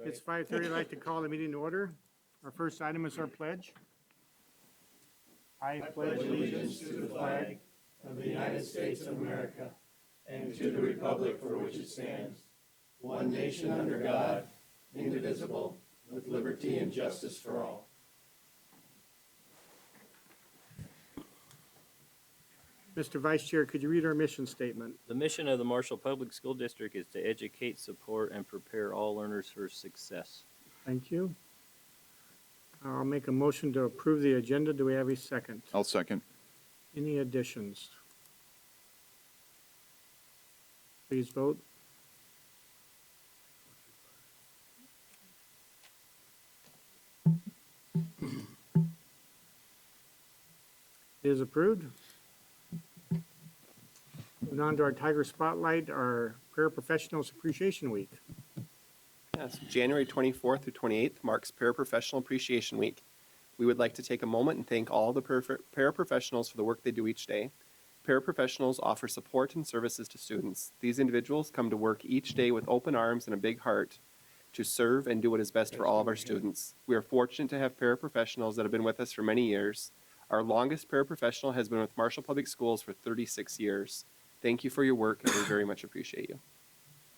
It's 5:30. I'd like to call the meeting to order. Our first item is our pledge. I pledge allegiance to the flag of the United States of America and to the republic for which it stands, one nation under God, indivisible, with liberty and justice for all. Mr. Vice Chair, could you read our mission statement? The mission of the Marshall Public School District is to educate, support, and prepare all learners for success. Thank you. I'll make a motion to approve the agenda. Do we have a second? I'll second. Any additions? Please vote. It is approved. Moving on to our Tiger Spotlight, our Paraprofessionals Appreciation Week. Yes, January 24th through 28th marks Paraprofessional Appreciation Week. We would like to take a moment and thank all the paraprofessionals for the work they do each day. Paraprofessionals offer support and services to students. These individuals come to work each day with open arms and a big heart to serve and do what is best for all of our students. We are fortunate to have paraprofessionals that have been with us for many years. Our longest paraprofessional has been with Marshall Public Schools for 36 years. Thank you for your work, and we very much appreciate you.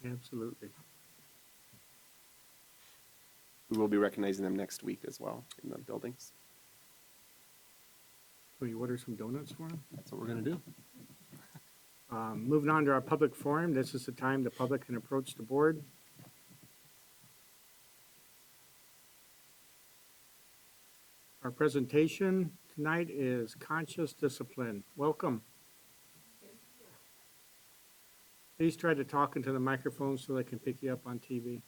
Absolutely. We will be recognizing them next week as well in the buildings. Will you order some donuts for them? That's what we're going to do. Moving on to our public forum, this is the time the public can approach the board. Our presentation tonight is Conscious Discipline. Welcome. Please try to talk into the microphone so they can pick you up on TV.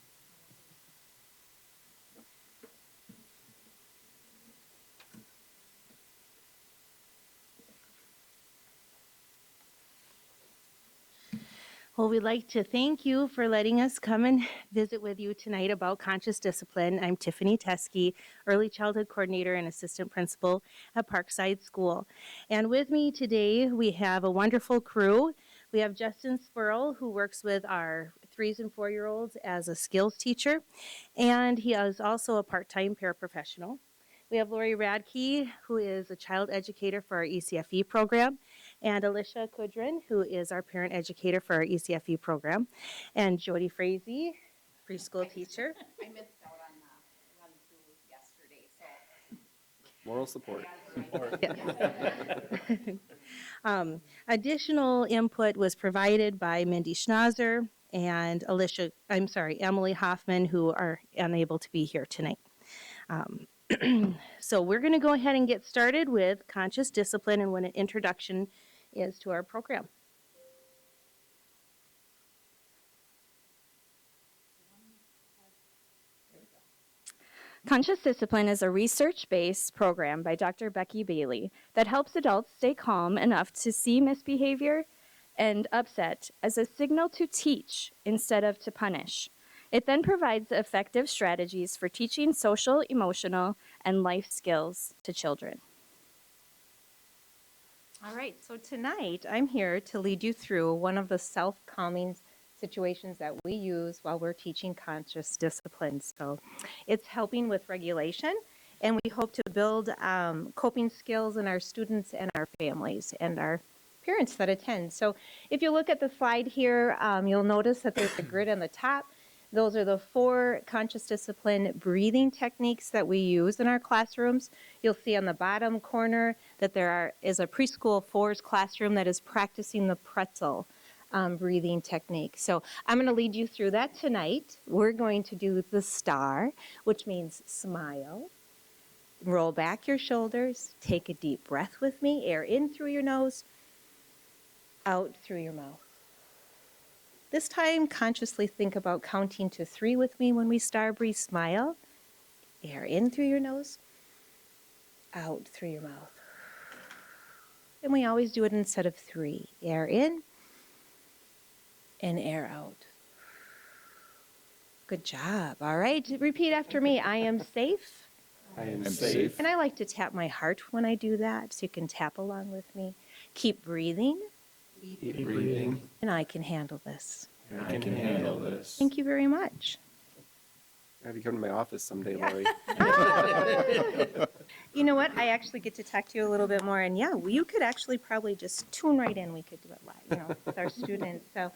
Well, we'd like to thank you for letting us come and visit with you tonight about conscious discipline. I'm Tiffany Teskey, Early Childhood Coordinator and Assistant Principal at Parkside School. And with me today, we have a wonderful crew. We have Justin Spurl, who works with our 3- and 4-year-olds as a skills teacher, and he is also a part-time paraprofessional. We have Lori Radke, who is a child educator for our ECFE program, and Alicia Kudrin, who is our parent educator for our ECFE program, and Jody Frazee, preschool teacher. I missed out on the run through yesterday, so. Moral support. Additional input was provided by Mindy Schnauzer and Emily Hoffman, who are unable to be here tonight. So we're going to go ahead and get started with conscious discipline and what an introduction is to our program. Conscious Discipline is a research-based program by Dr. Becky Bailey that helps adults stay calm enough to see misbehavior and upset as a signal to teach instead of to punish. It then provides effective strategies for teaching social, emotional, and life skills to children. All right, so tonight I'm here to lead you through one of the self-calming situations that we use while we're teaching conscious discipline. So it's helping with regulation, and we hope to build coping skills in our students and our families and our parents that attend. So if you look at the slide here, you'll notice that there's a grid on the top. Those are the 4 conscious discipline breathing techniques that we use in our classrooms. You'll see on the bottom corner that there is a preschool 4s classroom that is practicing the pretzel breathing technique. So I'm going to lead you through that tonight. We're going to do the star, which means smile. Roll back your shoulders. Take a deep breath with me. Air in through your nose, out through your mouth. This time, consciously think about counting to 3 with me when we star breathe. Smile. Air in through your nose, out through your mouth. And we always do it instead of 3. Air in and air out. Good job. All right, repeat after me. I am safe. I am safe. And I like to tap my heart when I do that, so you can tap along with me. Keep breathing. Keep breathing. And I can handle this. I can handle this. Thank you very much. Have you come to my office someday, Lori? You know what? I actually get to talk to you a little bit more, and yeah, you could actually probably just tune right in. We could do it live, with our students. So,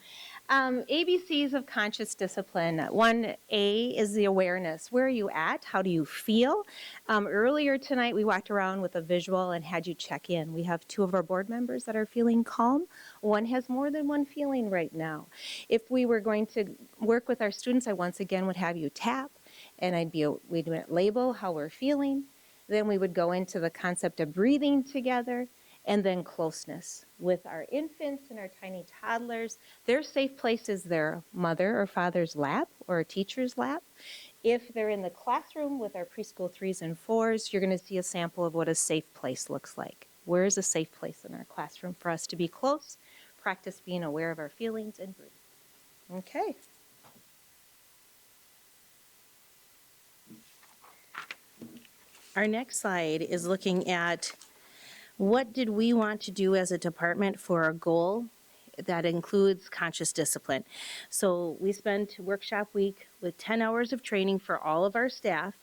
ABCs of conscious discipline. 1A is the awareness. Where are you at? How do you feel? Earlier tonight, we walked around with a visual and had you check in. We have 2 of our board members that are feeling calm. One has more than one feeling right now. If we were going to work with our students, I once again would have you tap, and we'd label how we're feeling. Then we would go into the concept of breathing together, and then closeness. With our infants and our tiny toddlers, their safe place is their mother or father's lap or a teacher's lap. If they're in the classroom with our preschool 3s and 4s, you're going to see a sample of what a safe place looks like. Where is a safe place in our classroom for us to be close, practice being aware of our feelings, and breathe. Okay. Our next slide is looking at what did we want to do as a department for a goal that includes conscious discipline. So we spent workshop week with 10 hours of training for all of our staff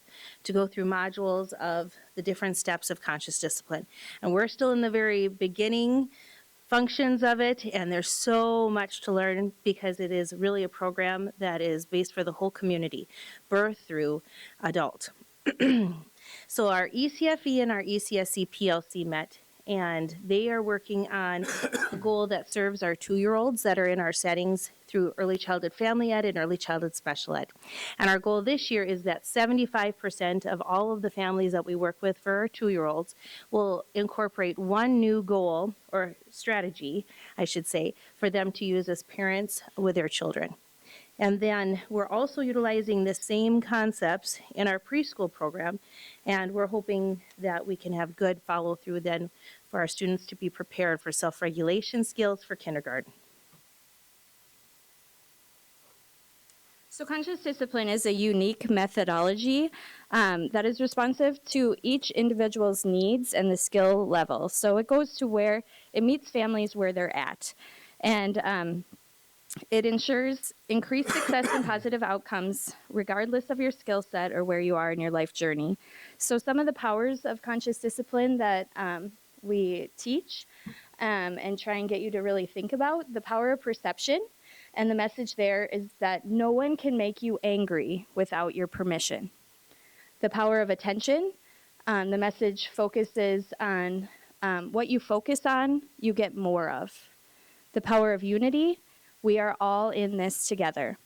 to go through modules of the different steps of conscious discipline. And we're still in the very beginning functions of it, and there's so much to learn because it is really a program that is based for the whole community, birth through adult. So our ECFE and our ECSC PLC met, and they are working on a goal that serves our 2-year-olds that are in our settings through early childhood family ed and early childhood special ed. And our goal this year is that 75% of all of the families that we work with for our 2-year-olds will incorporate one new goal or strategy, I should say, for them to use as parents with their children. And then we're also utilizing the same concepts in our preschool program, and we're hoping that we can have good follow-through then for our students to be prepared for self-regulation skills for kindergarten. So conscious discipline is a unique methodology that is responsive to each individual's needs and the skill level. So it goes to where it meets families where they're at. And it ensures increased success and positive outcomes regardless of your skill set or where you are in your life journey. So some of the powers of conscious discipline that we teach and try and get you to really think about, the power of perception. And the message there is that no one can make you angry without your permission. The power of attention, the message focuses on what you focus on, you get more of. The power of unity, we are all in this together.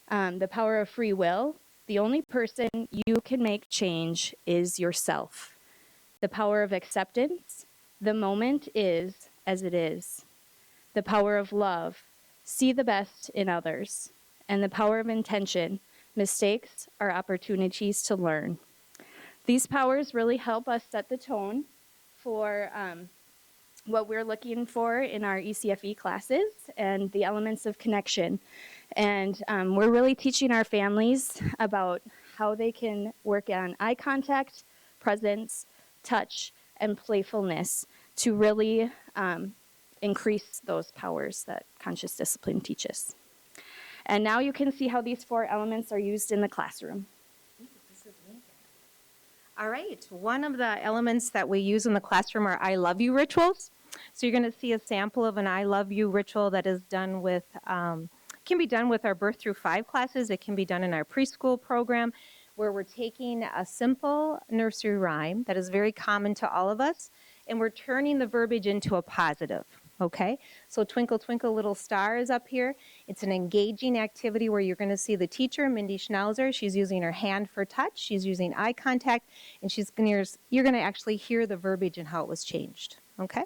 The power of free will, the only person you can make change is yourself. The power of acceptance, the moment is as it is. The power of love, see the best in others. And the power of intention, mistakes are opportunities to learn. These powers really help us set the tone for what we're looking for in our ECFE classes and the elements of connection. And we're really teaching our families about how they can work on eye contact, presence, touch, and playfulness to really increase those powers that conscious discipline teaches. And now you can see how these 4 elements are used in the classroom. All right, one of the elements that we use in the classroom are I love you rituals. So you're going to see a sample of an I love you ritual that is done with, can be done with our birth through 5 classes. It can be done in our preschool program where we're taking a simple nursery rhyme that is very common to all of us, and we're turning the verbiage into a positive. Okay, so Twinkle Twinkle Little Star is up here. It's an engaging activity where you're going to see the teacher, Mindy Schnauzer. She's using her hand for touch. She's using eye contact, and you're going to actually hear the verbiage and how it was changed. Okay?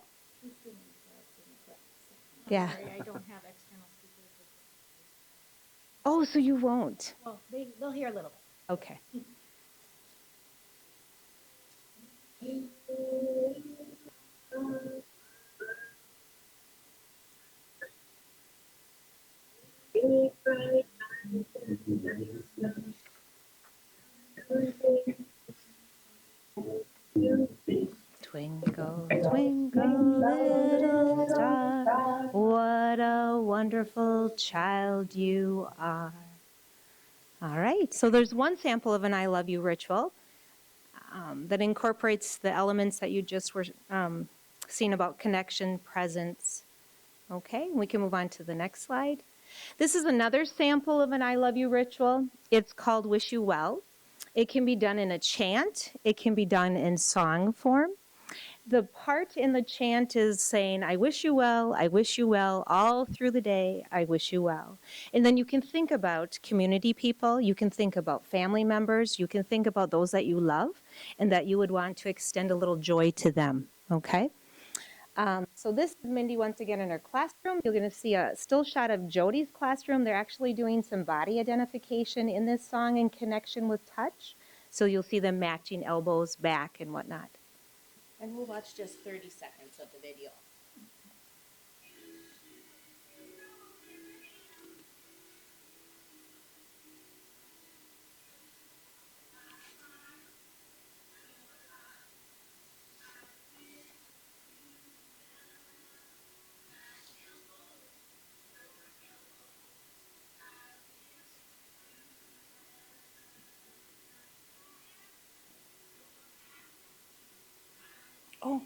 Yeah. Sorry, I don't have external speakers. Oh, so you won't? Well, they'll hear a little bit. Okay. Twinkle, twinkle, little star, what a wonderful child you are. All right, so there's one sample of an I love you ritual that incorporates the elements that you just were seeing about connection, presence. Okay, we can move on to the next slide. This is another sample of an I love you ritual. It's called Wish You Well. It can be done in a chant. It can be done in song form. The part in the chant is saying, I wish you well, all through the day, I wish you well. And then you can think about community people, you can think about family members, you can think about those that you love and that you would want to extend a little joy to them, okay? So this is Mindy once again in her classroom. You're going to see a still shot of Jody's classroom. They're actually doing some body identification in this song in connection with touch. So you'll see them matching elbows, back, and whatnot. And we'll watch just 30 seconds of the video. Oh.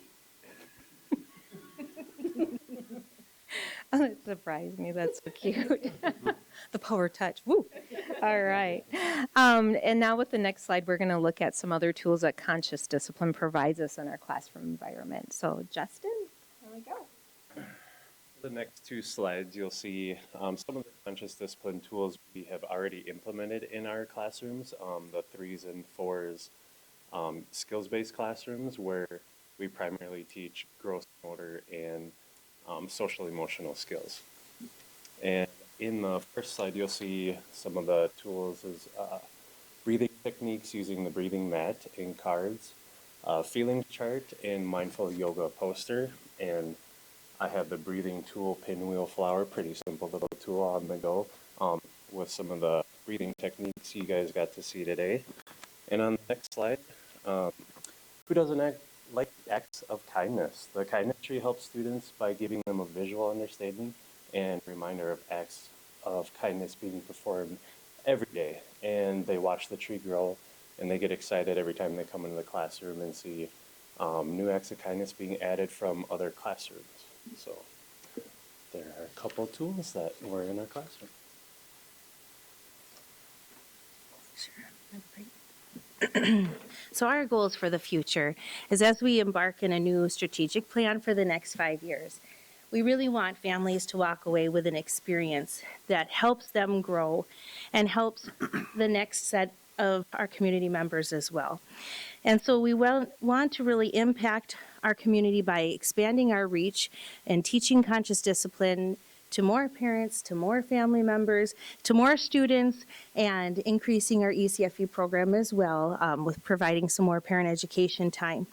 Oh, it surprised me. That's so cute. The power touch. Woo. All right. And now with the next slide, we're going to look at some other tools that conscious discipline provides us in our classroom environment. So, Justin, here we go. The next two slides, you'll see some of the conscious discipline tools we have already implemented in our classrooms, the 3s and 4s skills-based classrooms, where we primarily teach gross motor and social emotional skills. And in the first slide, you'll see some of the tools is breathing techniques using the breathing mat and cards, feelings chart, and mindful yoga poster. And I have the breathing tool pinwheel flower, pretty simple little tool on the go, with some of the breathing techniques you guys got to see today. And on the next slide, who doesn't like acts of kindness? The kindness tree helps students by giving them a visual understanding and reminder of acts of kindness being performed every day. And they watch the tree grow, and they get excited every time they come into the classroom and see new acts of kindness being added from other classrooms. So there are a couple tools that were in our classroom. So our goals for the future is, as we embark in a new strategic plan for the next 5 years, we really want families to walk away with an experience that helps them grow and helps the next set of our community members as well. And so we want to really impact our community by expanding our reach and teaching conscious discipline to more parents, to more family members, to more students, and increasing our ECFE program as well, with providing some more parent education time.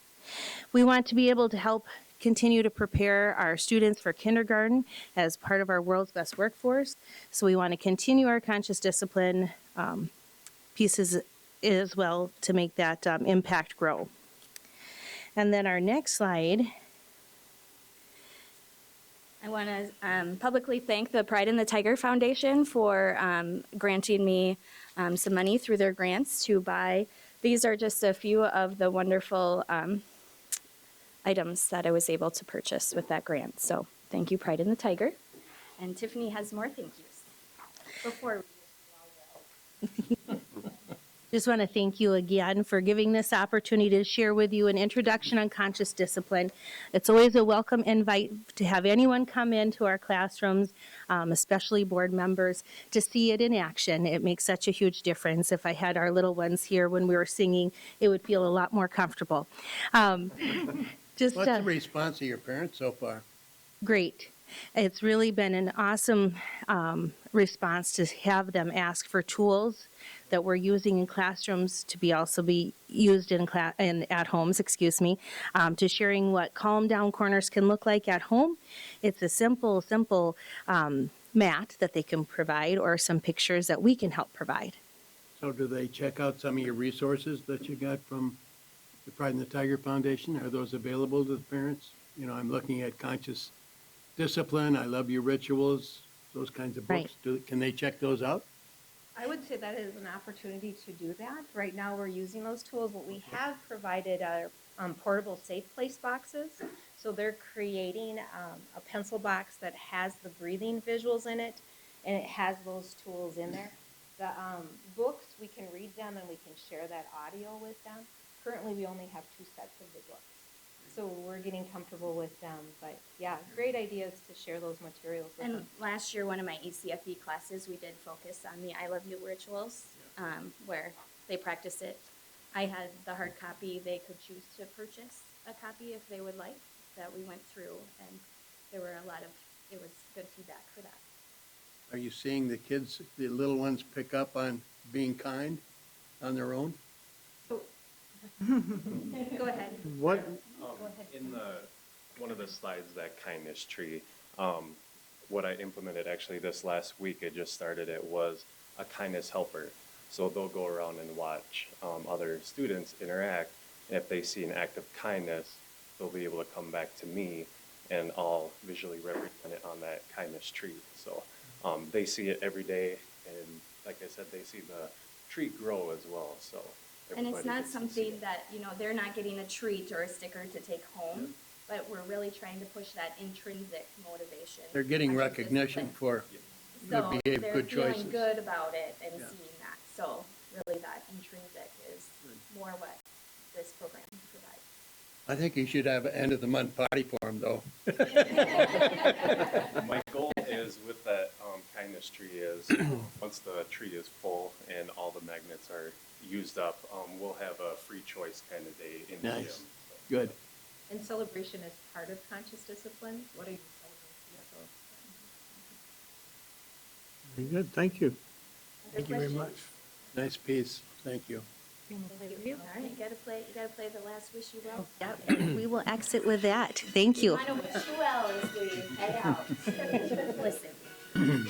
We want to be able to help continue to prepare our students for kindergarten as part of our world's best workforce. So we want to continue our conscious discipline pieces as well to make that impact grow. And then our next slide. I want to publicly thank the Pride in the Tiger Foundation for granting me some money through their grants to buy. These are just a few of the wonderful items that I was able to purchase with that grant. So thank you, Pride in the Tiger. And Tiffany has more thank yous. Before Just want to thank you again for giving this opportunity to share with you an introduction on conscious discipline. It's always a welcome invite to have anyone come into our classrooms, especially board members, to see it in action. It makes such a huge difference. If I had our little ones here when we were singing, it would feel a lot more comfortable. What's the response of your parents so far? Great. It's really been an awesome response to have them ask for tools that we're using in classrooms to be also be used in at homes, to sharing what calm down corners can look like at home. It's a simple mat that they can provide, or some pictures that we can help provide. So do they check out some of your resources that you got from the Pride in the Tiger Foundation? Are those available to the parents? You know, I'm looking at conscious discipline, I love your rituals, those kinds of books. Right. Can they check those out? I would say that is an opportunity to do that. Right now, we're using those tools. What we have provided are portable safe place boxes. So they're creating a pencil box that has the breathing visuals in it, and it has those tools in there. The books, we can read them and we can share that audio with them. Currently, we only have 2 sets of the books. So we're getting comfortable with them. But yeah, great ideas to share those materials with And them. last year, one of my ECFE classes, we did focus on the I Love You rituals, where they practiced it. I had the hard copy. They could choose to purchase a copy if they would like, that we went through, and there were it was good feedback for that. Are you seeing the kids, the little ones, pick up on being kind on their own? So, go ahead. What, Go ahead. In one of the slides, that kindness tree, what I implemented actually this last week, I just started it, was a kindness helper. So they'll go around and watch other students interact, and if they see an act of kindness, they'll be able to come back to me, and I'll visually represent it on that kindness tree. So they see it every day, and like I said, they see the tree grow as well, so. And it's everybody not gets to see something it. that, they're not getting a treat or a sticker to take home, but we're really trying to push that intrinsic motivation. They're getting conscious recognition discipline. for So good behavior, they're good feeling choices. good about it and Yeah. seeing that. So really that intrinsic is more what this program provides. I think you should have an end of the month party for them, though. My goal is with that kindness tree is once the tree is full and all the magnets are used up, we'll have a free choice kind of day in the gym. Nice. So. Good. And celebration is part of conscious discipline. What are you celebrating? very good, thank you. Thank you very much. Nice piece. Thank you. All right, you gotta play the last wish you well. Yep, and we will exit with that. Thank you. I want to wish you well as we head out. Listen. And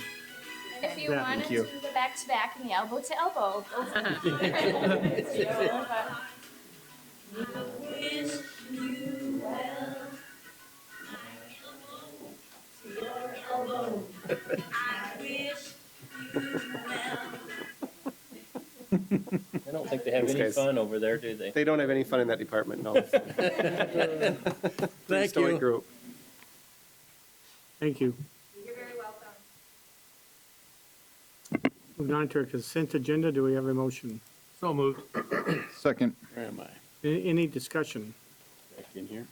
if you Yeah, want thank to you. do the back to back and the elbow to elbow, go for it. I don't think they have Thanks, any guys. fun over there, do they? They don't have any fun in that department, no. Thank Stoic you. group. Thank you. You're very welcome. Moving on to our consent agenda, do we have a motion? So moved. Second. Where am I? Any discussion? Back in here.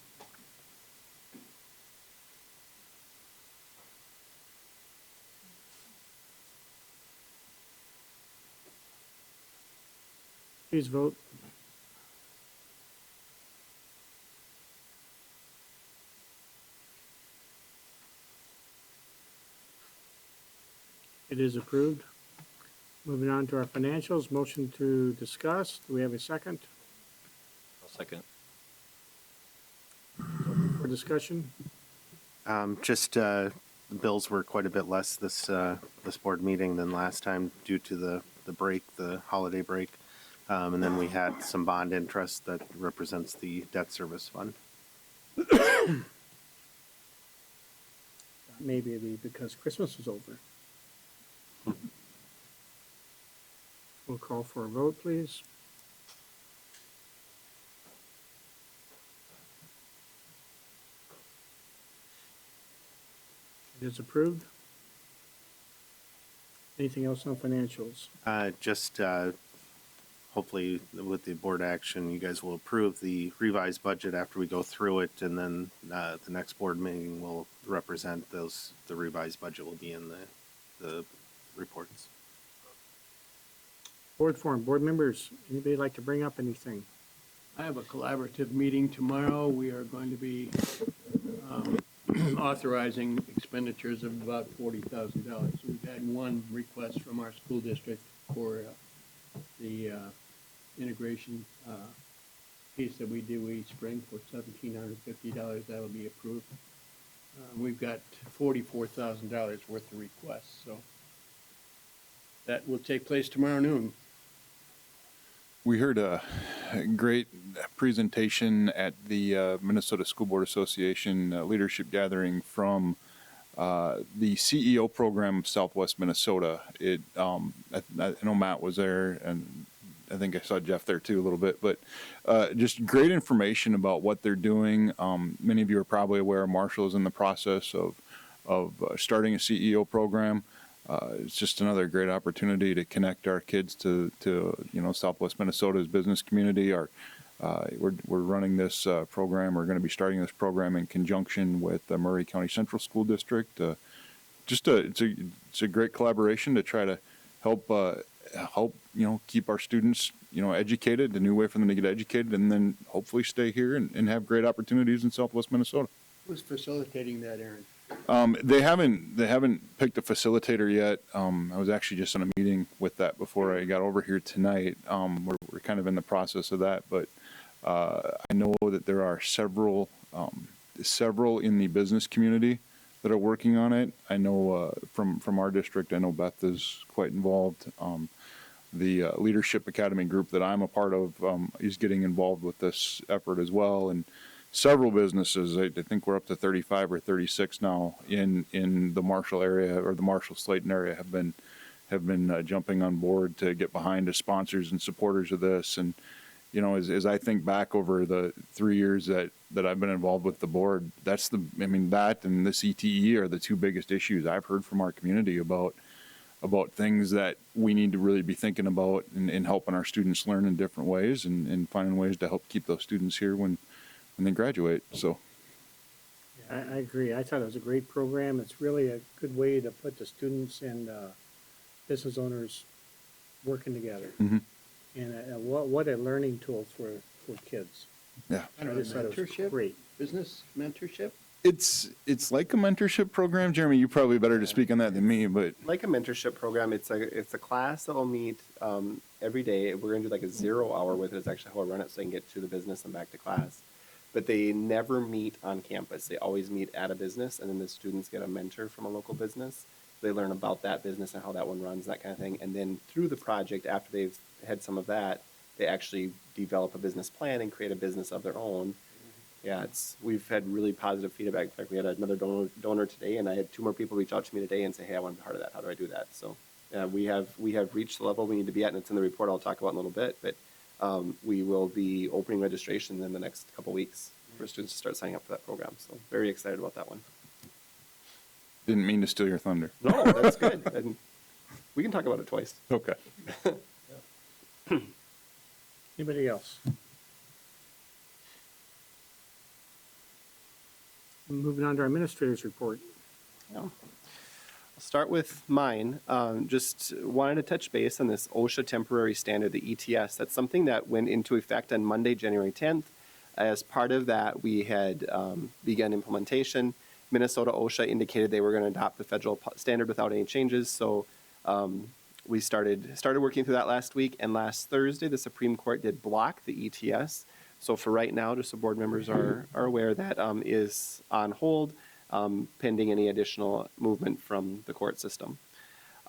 Please vote. It is approved. Moving on to our financials, motion to discuss. Do we have a second I'll second. for discussion? The bills were quite a bit less this board meeting than last time due to the break, the holiday break. And then we had some bond interest that represents the debt service fund. Maybe it'd be because Christmas was over. We'll call for a vote, please. It is approved. Anything else on financials? Hopefully with the board action, you guys will approve the revised budget after we go through it, and then the next board meeting will represent the revised budget will be in the reports. Board forum, board members, anybody like to bring up anything? I have a collaborative meeting tomorrow. We are going to be authorizing expenditures of about $40,000. We've had one request from our school district for the integration piece that we do each spring for $1,750. That'll be approved. We've got $44,000 worth of requests, so that will take place tomorrow noon. We heard a great presentation at the Minnesota School Board Association leadership gathering from the CEO program of Southwest Minnesota. I know Matt was there, and I think I saw Jeff there too a little bit, but just great information about what they're doing. Many of you are probably aware Marshall is in the process of starting a CEO program. It's just another great opportunity to connect our kids to Southwest Minnesota's business community. We're running this program. We're going to be starting this program in conjunction with the Murray County Central School District. It's a great collaboration to try to help keep our students educated, a new way for them to get educated, and then hopefully stay here and have great opportunities in Southwest Minnesota. Who's facilitating that, Aaron? They haven't picked a facilitator yet. I was actually just in a meeting with that before I got over here tonight. We're kind of in the process of that, but I know that there are several in the business community that are working on it. I know from our district, I know Beth is quite involved. The Leadership Academy group that I'm a part of is getting involved with this effort as well, and several businesses. I think we're up to 35 or 36 now in the Marshall area, or the Marshall-Slayton area, have been jumping on board to get behind as sponsors and supporters of this. And as I think back over the 3 years that I've been involved with the board, that and the CTE are the two biggest issues I've heard from our community about things that we need to really be thinking about in helping our students learn in different ways and finding ways to help keep those students here when they graduate. So I agree. I thought it was a great program. It's really a good way to put the students and business owners working together. Mhm. And what a learning tool for kids. yeah, I just thought it was Mentorship? great. Business mentorship? it's like a mentorship program. Jeremy, you're probably better to speak on that than me, but Like a mentorship program, it's a class that will meet every day. We're going to do like a 0 hour with it. It's actually how I run it, so I can get to the business and back to class. But they never meet on campus. They always meet at a business, and then the students get a mentor from a local business. They learn about that business and how that one runs, that kind of thing. And then through the project, after they've had some of that, they actually develop a business plan and create a business of their own. Yeah, we've had really positive feedback. In fact, we had another donor today, and I had 2 more people reach out to me today and say, "Hey, I want to be part of that. How do I do that?" So, we have reached the level we need to be at, and it's in the report I'll talk about in a little bit. But we will be opening registration in the next couple weeks for students to start signing up for that program. So, very excited about that one. didn't mean to steal your thunder. No, that's good. And we can talk about it twice. Okay. Anybody else? Moving on to our administrator's report. I'll start with mine. Just wanted to touch base on this OSHA temporary standard, the ETS. That's something that went into effect on Monday, January 10th. As part of that, we had begun implementation. Minnesota OSHA indicated they were going to adopt the federal standard without any changes. So we started working through that last week. And last Thursday, the Supreme Court did block the ETS. So for right now, just so board members are aware, that is on hold, pending any additional movement from the court system.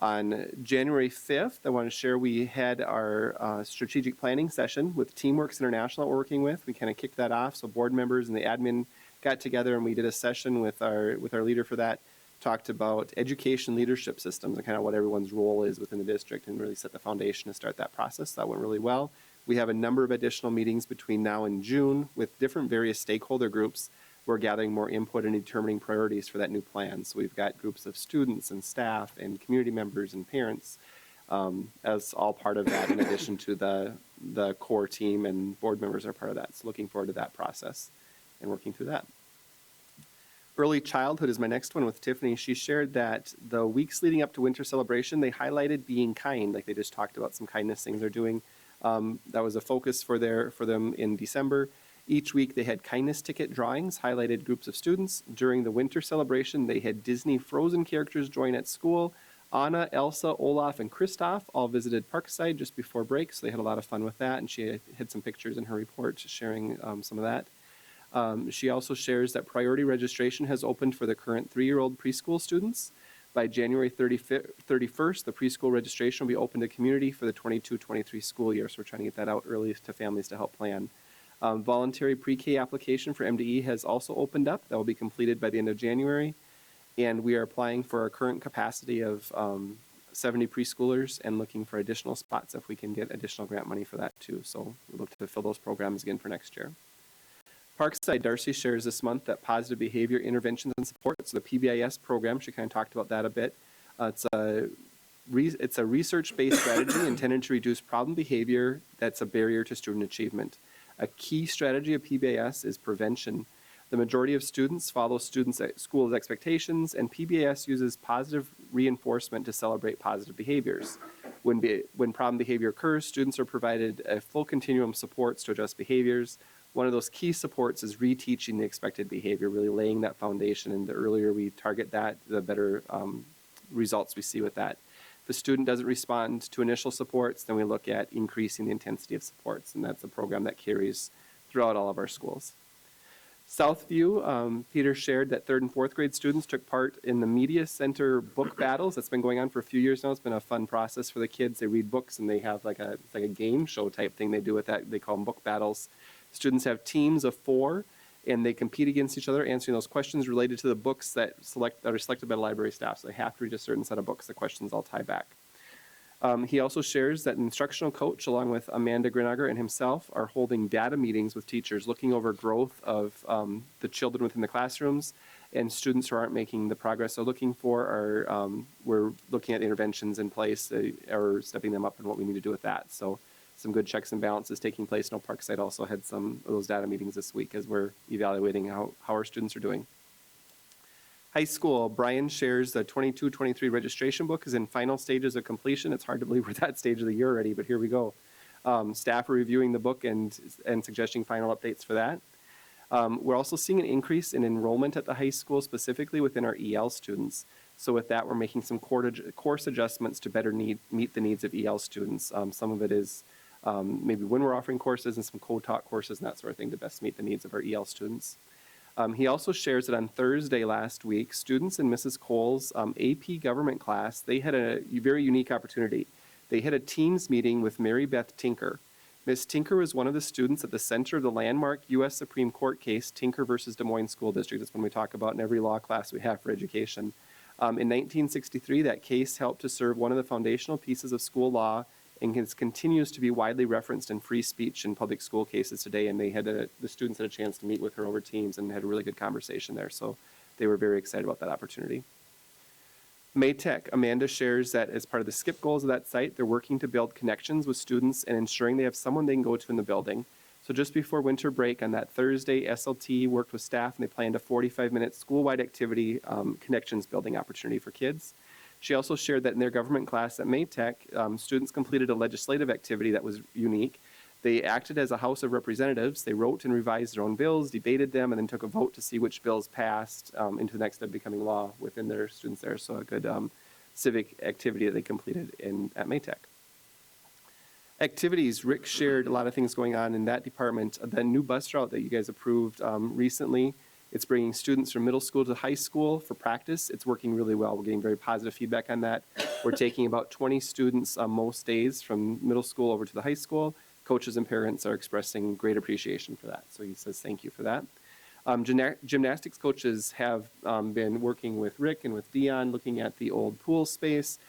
On January 5th, I want to share we had our strategic planning session with Teamworks International that we're working with. We kind of kicked that off, so board members and the admin got together and we did a session with our leader for that, talked about education leadership systems and kind of what everyone's role is within the district and really set the foundation to start that process. That went really well. We have a number of additional meetings between now and June with different various stakeholder groups. We're gathering more input and determining priorities for that new plan. So we've got groups of students and staff and community members and parents as all part of that, in addition to the core team and board members are part of that. So looking forward to that process and working through that. Early childhood is my next one with Tiffany. She shared that the weeks leading up to winter celebration, they highlighted being kind, like they just talked about some kindness things they're doing. That was a focus for them in December. Each week they had kindness ticket drawings, highlighted groups of students. During the winter celebration, they had Disney Frozen characters join at school. Anna, Elsa, Olaf, and Kristoff all visited Parkside just before break, so they had a lot of fun with that, and she had some pictures in her report sharing some of that. She also shares that priority registration has opened for the current 3-year-old preschool students. By January 31st, the preschool registration will be open to community for the 22-23 school year, so we're trying to get that out early to families to help plan. Voluntary pre-K application for MDE has also opened up. That will be completed by the end of January. And we are applying for our current capacity of 70 preschoolers and looking for additional spots if we can get additional grant money for that too. So we look to fill those programs again for next year. Parkside, Darcy shares this month that positive behavior interventions and supports, the PBIS program. She kind of talked about that a bit. It's a research-based strategy intended to reduce problem behavior that's a barrier to student achievement. A key strategy of PBIS is prevention. The majority of students follow students at school's expectations, and PBIS uses positive reinforcement to celebrate positive behaviors. When problem behavior occurs, students are provided a full continuum of supports to adjust behaviors. One of those key supports is reteaching the expected behavior, really laying that foundation, and the earlier we target that, the better results we see with that. If a student doesn't respond to initial supports, then we look at increasing the intensity of supports, and that's a program that carries throughout all of our schools. Southview, Peter shared that 3rd and 4th grade students took part in the Media Center book battles. That's been going on for a few years now. It's been a fun process for the kids. They read books and they have like a game show type thing they do with that. They call them book battles. Students have teams of 4 and they compete against each other answering those questions related to the books that are selected by the library staff. So they have to read a certain set of books. The questions all tie back. He also shares that an instructional coach, along with Amanda Grinager and himself, are holding data meetings with teachers, looking over growth of the children within the classrooms and students who aren't making the progress they're looking for. We're looking at interventions in place or stepping them up and what we need to do with that. So some good checks and balances taking place. Now Parkside also had some of those data meetings this week as we're evaluating how our students are doing. High school, Brian shares the 22-23 registration book is in final stages of completion. It's hard to believe we're at that stage of the year already, but here we go. Staff are reviewing the book and suggesting final updates for that. We're also seeing an increase in enrollment at the high school, specifically within our EL students. So with that, we're making some course adjustments to better meet the needs of EL students. Some of it is maybe when we're offering courses and some co-taught courses and that sort of thing to best meet the needs of our EL students. He also shares that on Thursday last week, students in Mrs. Cole's AP government class, they had a very unique opportunity. They had a Teams meeting with Mary Beth Tinker. Ms. Tinker was one of the students at the center of the landmark U.S. Supreme Court case, Tinker versus Des Moines School District. That's one we talk about in every law class we have for education. In 1963, that case helped to serve one of the foundational pieces of school law and continues to be widely referenced in free speech in public school cases today. And the students had a chance to meet with her over Teams and had a really good conversation there. So they were very excited about that opportunity. Maytech, Amanda shares that as part of the SKIP goals of that site, they're working to build connections with students and ensuring they have someone they can go to in the building. So just before winter break on that Thursday, SLT worked with staff and they planned a 45-minute school-wide activity connections building opportunity for kids. She also shared that in their government class at Maytech, students completed a legislative activity that was unique. They acted as a House of Representatives. They wrote and revised their own bills, debated them, and then took a vote to see which bills passed into the next step becoming law within their students there. So a good civic activity that they completed at Maytech. Activities, Rick shared a lot of things going on in that department. The new bus route that you guys approved recently, it's bringing students from middle school to high school for practice. It's working really well. We're getting very positive feedback on that. We're taking about 20 students most days from middle school over to the high school. Coaches and parents are expressing great appreciation for that. So he says thank you for that. Gymnastics coaches have been working with Rick and with Dion, looking at the old pool space,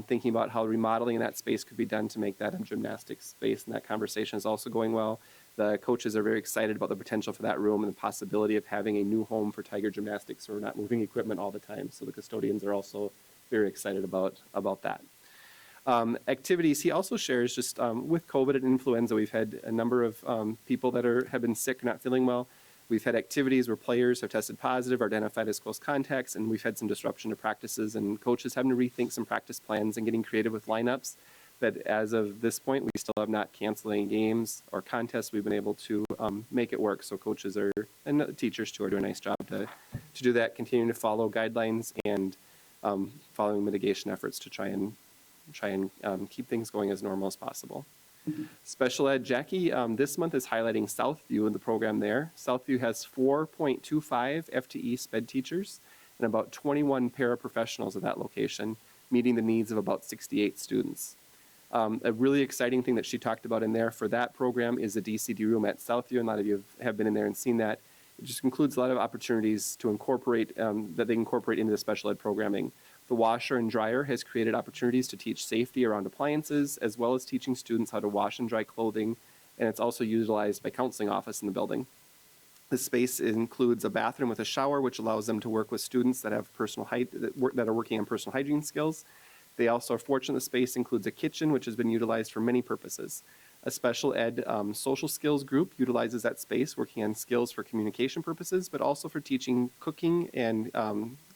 thinking about how remodeling in that space could be done to make that a gymnastics space. And that conversation is also going well. The coaches are very excited about the potential for that room and the possibility of having a new home for Tiger Gymnastics so we're not moving equipment all the time. So the custodians are also very excited about that. Activities, he also shares just with COVID and influenza, we've had a number of people that have been sick or not feeling well. We've had activities where players have tested positive, are identified as close contacts, and we've had some disruption to practices and coaches having to rethink some practice plans and getting creative with lineups. But as of this point, we still have not canceled any games or contests. We've been able to make it work. So coaches and the teachers too are doing a nice job to do that, continuing to follow guidelines and following mitigation efforts to try and keep things going as normal as possible. Special ed, Jackie, this month is highlighting Southview in the program there. Southview has 4.25 FTE SPED teachers and about 21 paraprofessionals at that location, meeting the needs of about 68 students. A really exciting thing that she talked about in there for that program is the DCD room at Southview, and a lot of you have been in there and seen that. It just includes a lot of opportunities to incorporate, that they incorporate into the special ed programming. The washer and dryer has created opportunities to teach safety around appliances, as well as teaching students how to wash and dry clothing, and it's also utilized by counseling office in the building. This space includes a bathroom with a shower, which allows them to work with students that have that are working on personal hygiene skills. They also are fortunate the space includes a kitchen, which has been utilized for many purposes. A special ed social skills group utilizes that space, working on skills for communication purposes, but also for teaching cooking and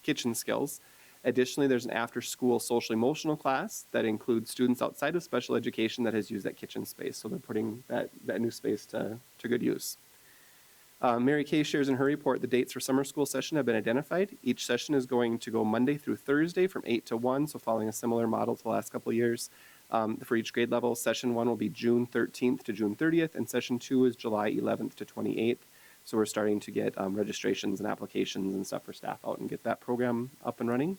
kitchen skills. Additionally, there's an after-school social emotional class that includes students outside of special education that has used that kitchen space. So they're putting that new space to good use. Mary Kay shares in her report the dates for summer school session have been identified. Each session is going to go Monday through Thursday from 8 to 1, so following a similar model to the last couple of years. For each grade level, session 1 will be June 13th to June 30th, and session 2 is July 11th to 28th. So we're starting to get registrations and applications and stuff for staff out and get that program up and running.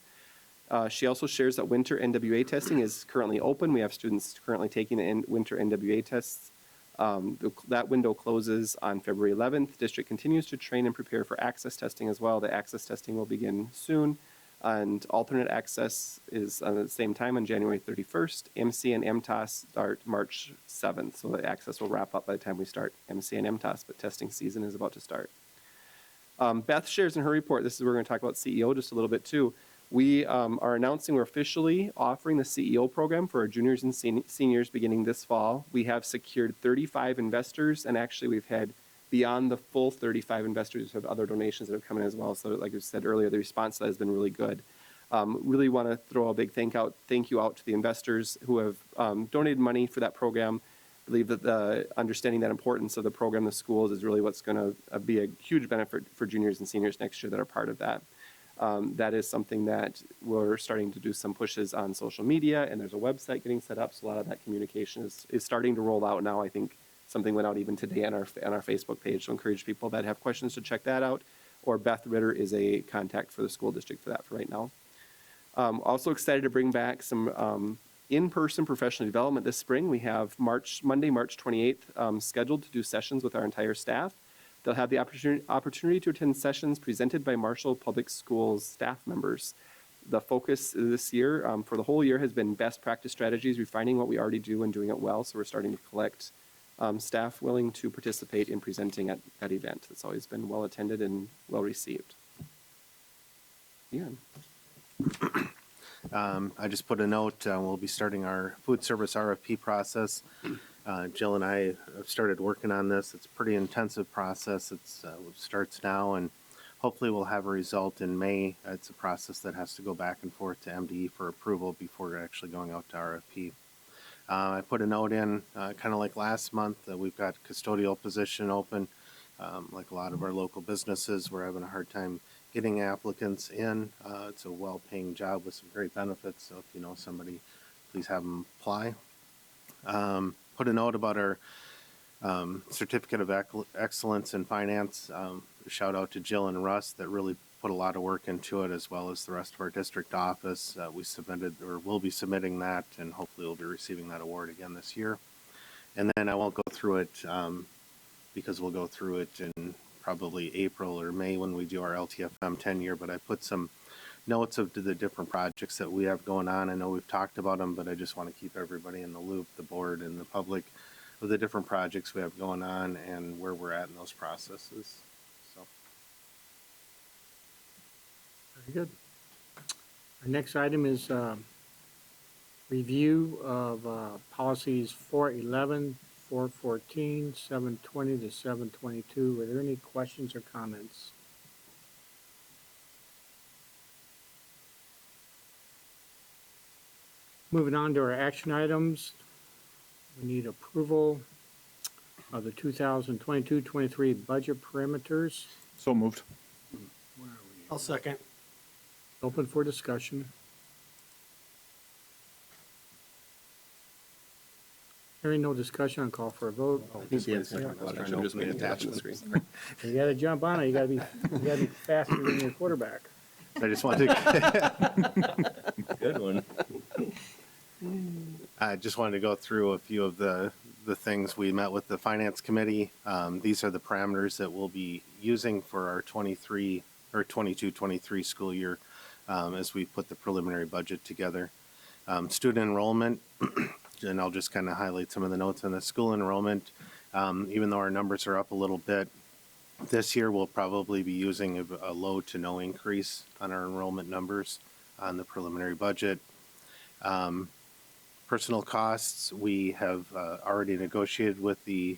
She also shares that winter NWA testing is currently open. We have students currently taking the winter NWA tests. That window closes on February 11th. District continues to train and prepare for access testing as well. The access testing will begin soon. And alternate access is at the same time on January 31st. MC and MTOS start March 7th. So the access will wrap up by the time we start MC and MTOS, but testing season is about to start. Beth shares in her report, this is where we're going to talk about CEO just a little bit too. We are announcing we're officially offering the CEO program for our juniors and seniors beginning this fall. We have secured 35 investors, and actually we've had beyond the full 35 investors have other donations that have come in as well. So like I said earlier, the response to that has been really good. Really want to throw a big thank you out to the investors who have donated money for that program. Believe that the understanding that importance of the program in the schools is really what's going to be a huge benefit for juniors and seniors next year that are part of that. That is something that we're starting to do some pushes on social media, and there's a website getting set up, so a lot of that communication is starting to roll out now. I think something went out even today on our Facebook page, so encourage people that have questions to check that out, or Beth Ritter is a contact for the school district for that for right now. Also excited to bring back some in-person professional development this spring. We have Monday, March 28th scheduled to do sessions with our entire staff. They'll have the opportunity to attend sessions presented by Marshall Public Schools staff members. The focus this year, for the whole year, has been best practice strategies, refining what we already do and doing it well. So we're starting to collect staff willing to participate in presenting at that event. It's always been well attended and well received. Yeah. I just put a note, we'll be starting our food service RFP process. Jill and I have started working on this. It's a pretty intensive process. It starts now, and hopefully we'll have a result in May. It's a process that has to go back and forth to MDE for approval before actually going out to RFP. I put a note in, kind of like last month, we've got custodial position open. Like a lot of our local businesses, we're having a hard time getting applicants in. It's a well-paying job with some great benefits, so if you know somebody, please have them apply. Put a note about our Certificate of Excellence in Finance. Shout out to Jill and Russ that really put a lot of work into it, as well as the rest of our district office. We submitted, or will be submitting that, and hopefully we'll be receiving that award again this year. And then I won't go through it because we'll go through it in probably April or May when we do our LTFM 10-year, but I put some notes of the different projects that we have going on. I know we've talked about them, but I just want to keep everybody in the loop, the board and the public, of the different projects we have going on and where we're at in those processes. So. Very good. Our next item is review of policies 411, 414, 720 to 722. Are there any questions or comments? Moving on to our action items, we need approval of the 2022-23 budget parameters. So moved. I'll second. Open for discussion. Hearing no discussion, I'll call for a vote. I think Dan's going to talk about it. I'm just making attach to the screen. You gotta jump on it. You gotta be faster than your quarterback. I just wanted to Good one. I just wanted to go through a few of the things we met with the finance committee. These are the parameters that we'll be using for our 23 or 22-23 school year as we put the preliminary budget together. Student enrollment, and I'll just kind of highlight some of the notes on the school enrollment. Even though our numbers are up a little bit, this year we'll probably be using a low to no increase on our enrollment numbers on the preliminary budget. Personal costs, we have already negotiated with the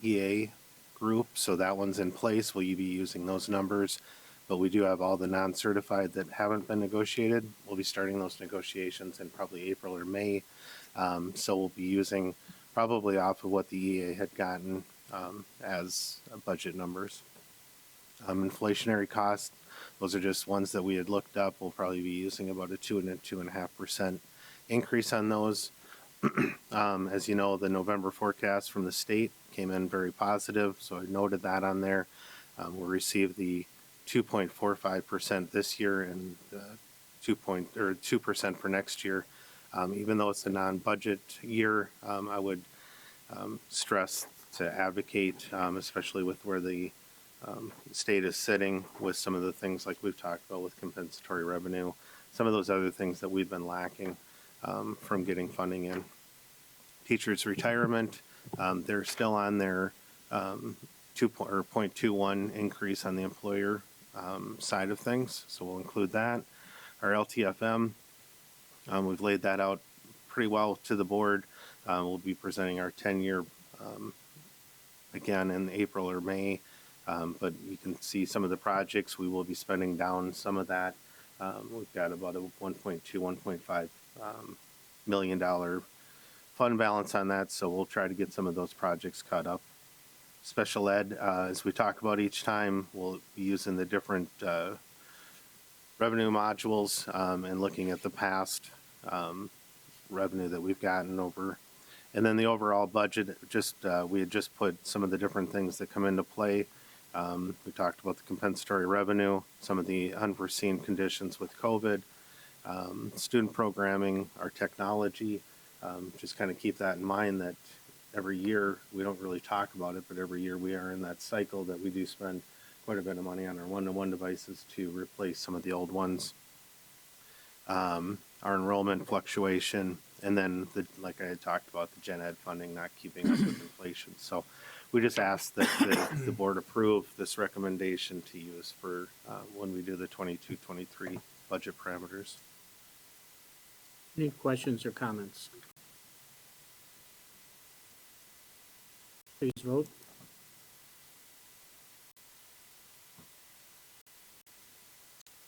EA group, so that one's in place. Will you be using those numbers? But we do have all the non-certified that haven't been negotiated. We'll be starting those negotiations in probably April or May. So we'll be using probably off of what the EA had gotten as budget numbers. Inflationary costs, those are just ones that we had looked up. We'll probably be using about a 2 and a 2.5% increase on those. As you know, the November forecast from the state came in very positive, so I noted that on there. We'll receive the 2.45% this year and 2% for next year. Even though it's a non-budget year, I would stress to advocate, especially with where the state is sitting with some of the things like we've talked about with compensatory revenue, some of those other things that we've been lacking from getting funding in. Teachers' retirement, they're still on their 0.21 increase on the employer side of things, so we'll include that. Our LTFM, we've laid that out pretty well to the board. We'll be presenting our 10-year again in April or May, but you can see some of the projects. We will be spending down some of that. We've got about a $1.2, $1.5 million fund balance on that, so we'll try to get some of those projects caught up. Special ed, as we talk about each time, we'll be using the different revenue modules and looking at the past revenue that we've gotten over. And then the overall budget, just we had just put some of the different things that come into play. We talked about the compensatory revenue, some of the unforeseen conditions with COVID, student programming, our technology. Just kind of keep that in mind that every year, we don't really talk about it, but every year we are in that cycle that we do spend quite a bit of money on our one-to-one devices to replace some of the old ones. Our enrollment fluctuation, and then, like I had talked about, the gen ed funding not keeping up with inflation. So we just ask that the board approve this recommendation to use for when we do the 22-23 budget parameters. Any questions or comments? Please vote.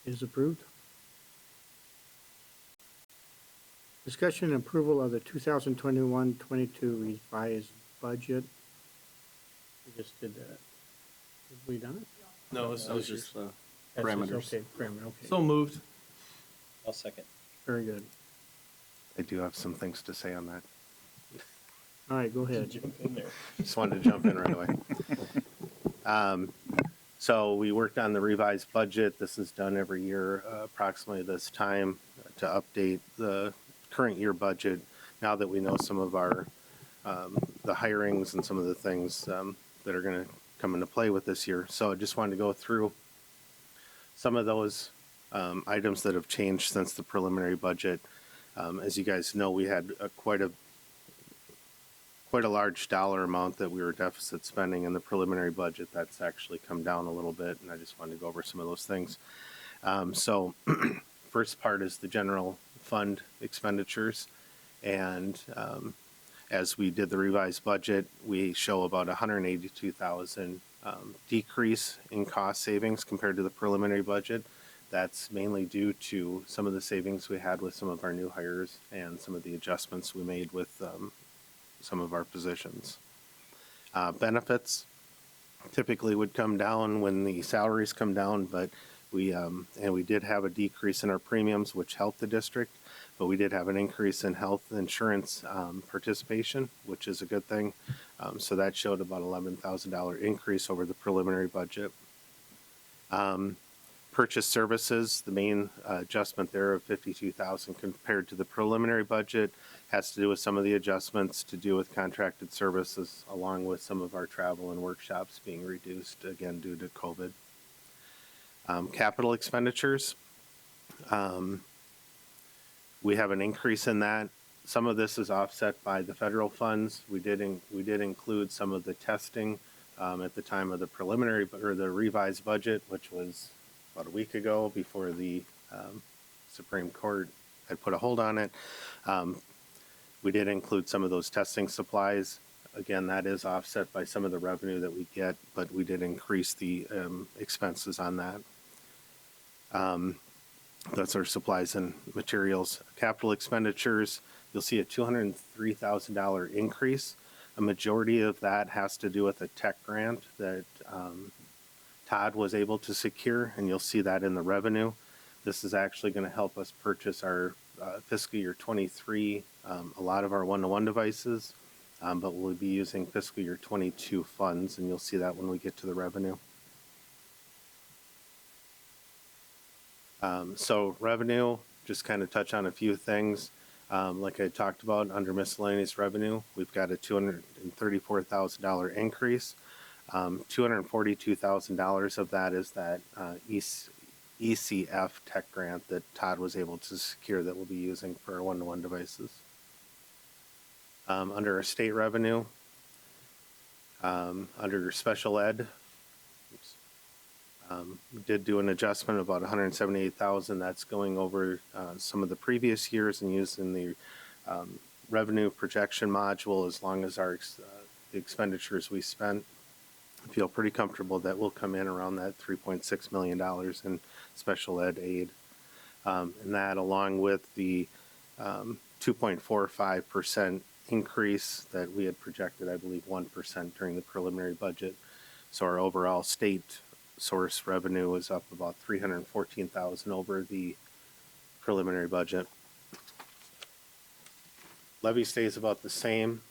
It is approved. Discussion and approval of the 2021-22 revised budget. We just did that. Have we done it? No, this was just That's parameters. Okay, parameter, okay. So moved. I'll second. Very good. I do have some things to say on that. All right, go ahead. Jump in there. Just wanted to jump in right away. So we worked on the revised budget. This is done every year, approximately this time, to update the current year budget. Now that we know some of our the hirings and some of the things that are going to come into play with this year. So I just wanted to go through some of those items that have changed since the preliminary budget. As you guys know, we had quite a large dollar amount that we were deficit spending in the preliminary budget. That's actually come down a little bit, and I just wanted to go over some of those things. So first part is the general fund expenditures, and as we did the revised budget, we show about $182,000 decrease in cost savings compared to the preliminary budget. That's mainly due to some of the savings we had with some of our new hires and some of the adjustments we made with some of our positions. Benefits typically would come down when the salaries come down, but we did have a decrease in our premiums, which helped the district, but we did have an increase in health insurance participation, which is a good thing. So that showed about $11,000 increase over the preliminary budget. Purchase services, the main adjustment there of 52,000 compared to the preliminary budget has to do with some of the adjustments to do with contracted services, along with some of our travel and workshops being reduced, again, due to COVID. Capital expenditures, we have an increase in that. Some of this is offset by the federal funds. We did include some of the testing at the time of the preliminary or the revised budget, which was about a week ago before the Supreme Court had put a hold on it. We did include some of those testing supplies. Again, that is offset by some of the revenue that we get, but we did increase the expenses on that. That's our supplies and materials. Capital expenditures, you'll see a $203,000 increase. A majority of that has to do with a tech grant that Todd was able to secure, and you'll see that in the revenue. This is actually going to help us purchase our fiscal year 23, a lot of our one-to-one devices, but we'll be using fiscal year 22 funds, and you'll see that when we get to the revenue. So revenue, just kind of touch on a few things. Like I talked about, under miscellaneous revenue, we've got a $234,000 increase. $242,000 of that is that ECF tech grant that Todd was able to secure that we'll be using for our one-to-one devices. Under our state revenue, under special ed, we did do an adjustment of about $178,000. That's going over some of the previous years and using the revenue projection module as long as our the expenditures we spent. I feel pretty comfortable that we'll come in around that $3.6 million in special ed aid. And that along with the 2.45% increase that we had projected, I believe 1% during the preliminary budget. So our overall state source revenue is up about $314,000 over the preliminary budget. Levy stays about the same.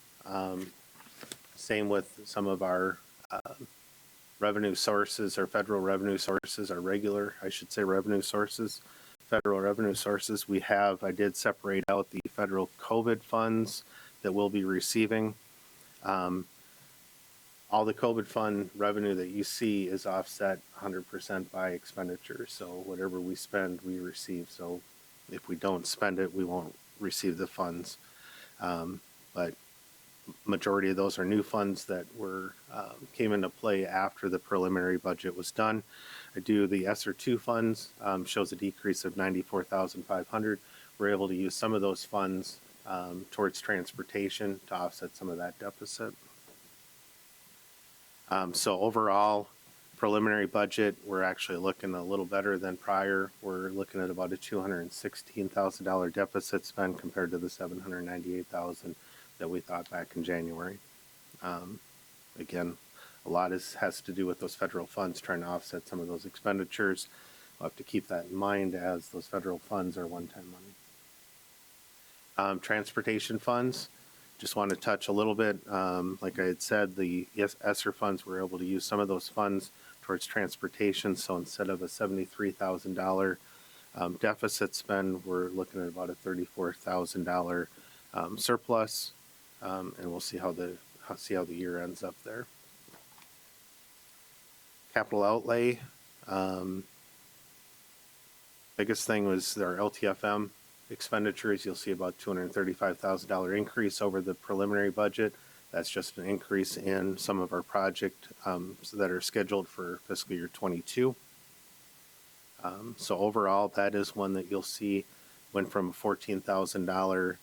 Same with some of our revenue sources, our federal revenue sources, our regular, I should say, revenue sources. Federal revenue sources, I did separate out the federal COVID funds that we'll be receiving. All the COVID fund revenue that you see is offset 100% by expenditures. So whatever we spend, we receive. So if we don't spend it, we won't receive the funds. But majority of those are new funds that came into play after the preliminary budget was done. The ESSER 2 funds shows a decrease of $94,500. We're able to use some of those funds towards transportation to offset some of that deficit. So overall, preliminary budget, we're actually looking a little better than prior. We're looking at about a $216,000 deficit spend compared to the $798,000 that we thought back in January. Again, a lot has to do with those federal funds trying to offset some of those expenditures. We'll have to keep that in mind as those federal funds are one-time money. Transportation funds. Just want to touch a little bit, like I had said, the ESSER funds, we're able to use some of those funds towards transportation. So instead of a $73,000 deficit spend, we're looking at about a $34,000 surplus, and we'll see how the year ends up there. Capital outlay, biggest thing was our LTFM expenditures. You'll see about $235,000 increase over the preliminary budget. That's just an increase in some of our projects that are scheduled for fiscal year 22. So overall, that is one that you'll see went from a $14,000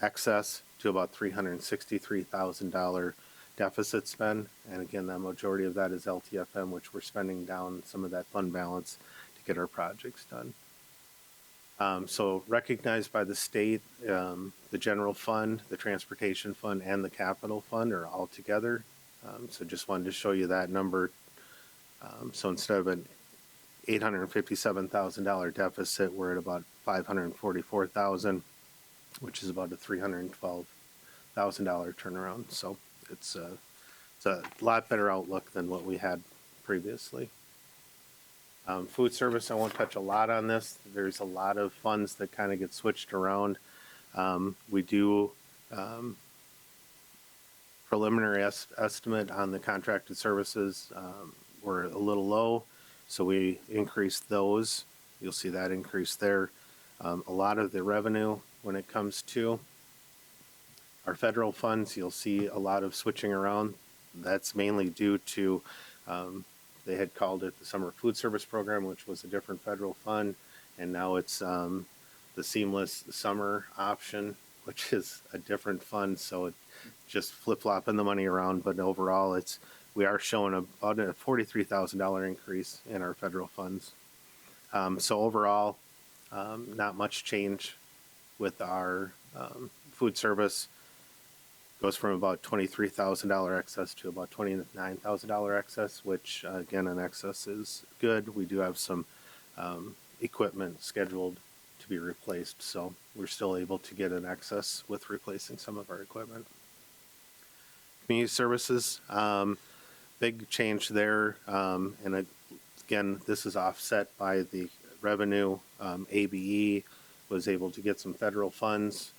excess to about $363,000 deficit spend. And again, the majority of that is LTFM, which we're spending down some of that fund balance to get our projects done. So recognized by the state, the general fund, the transportation fund, and the capital fund are all together. So just wanted to show you that number. So instead of an $857,000 deficit, we're at about $544,000, which is about a $312,000 turnaround. So it's a lot better outlook than what we had previously. Food service, I won't touch a lot on this. There's a lot of funds that kind of get switched around. We do preliminary estimate on the contracted services were a little low, so we increased those. You'll see that increase there. A lot of the revenue when it comes to our federal funds, you'll see a lot of switching around. That's mainly due to they had called it the Summer Food Service Program, which was a different federal fund, and now it's the Seamless Summer option, which is a different fund. So it just flip-flopping the money around, but overall, we are showing about a $43,000 increase in our federal funds. So overall, not much change with our food service. Goes from about $23,000 excess to about $29,000 excess, which again, an excess is good. We do have some equipment scheduled to be replaced, so we're still able to get an excess with replacing some of our equipment. Community services, big change there, and again, this is offset by the revenue. ABE was able to get some federal funds,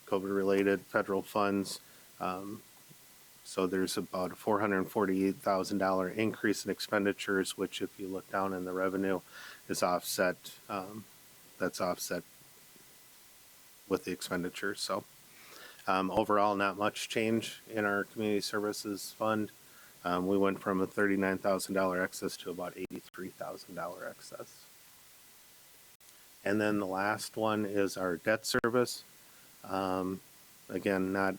COVID-related federal funds. So there's about a $448,000 increase in expenditures, which if you look down in the revenue is offset. That's offset with the expenditures. So overall, not much change in our community services fund. We went from a $39,000 excess to about $83,000 excess. And then the last one is our debt service. Again, not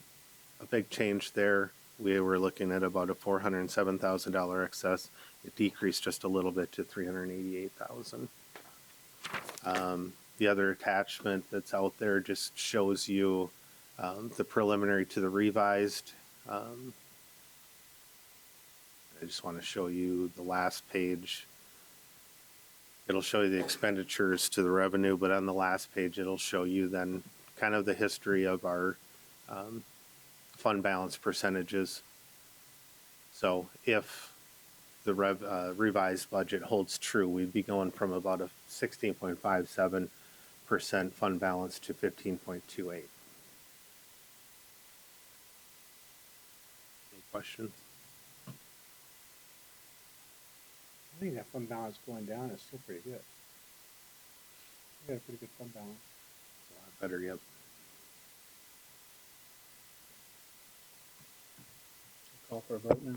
a big change there. We were looking at about a $407,000 excess. It decreased just a little bit to $388,000. The other attachment that's out there just shows you the preliminary to the revised. I just want to show you the last page. It'll show you the expenditures to the revenue, but on the last page, it'll show you then kind of the history of our fund balance percentages. So if the revised budget holds true, we'd be going from about a 16.57% fund balance to 15.28. Any questions? I think that fund balance going down is still pretty good. We got a pretty good fund balance. A lot better, yep. Call for a vote now.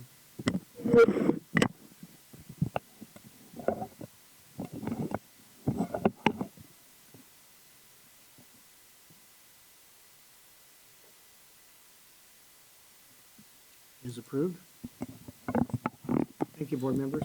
Is approved. Thank you, board members.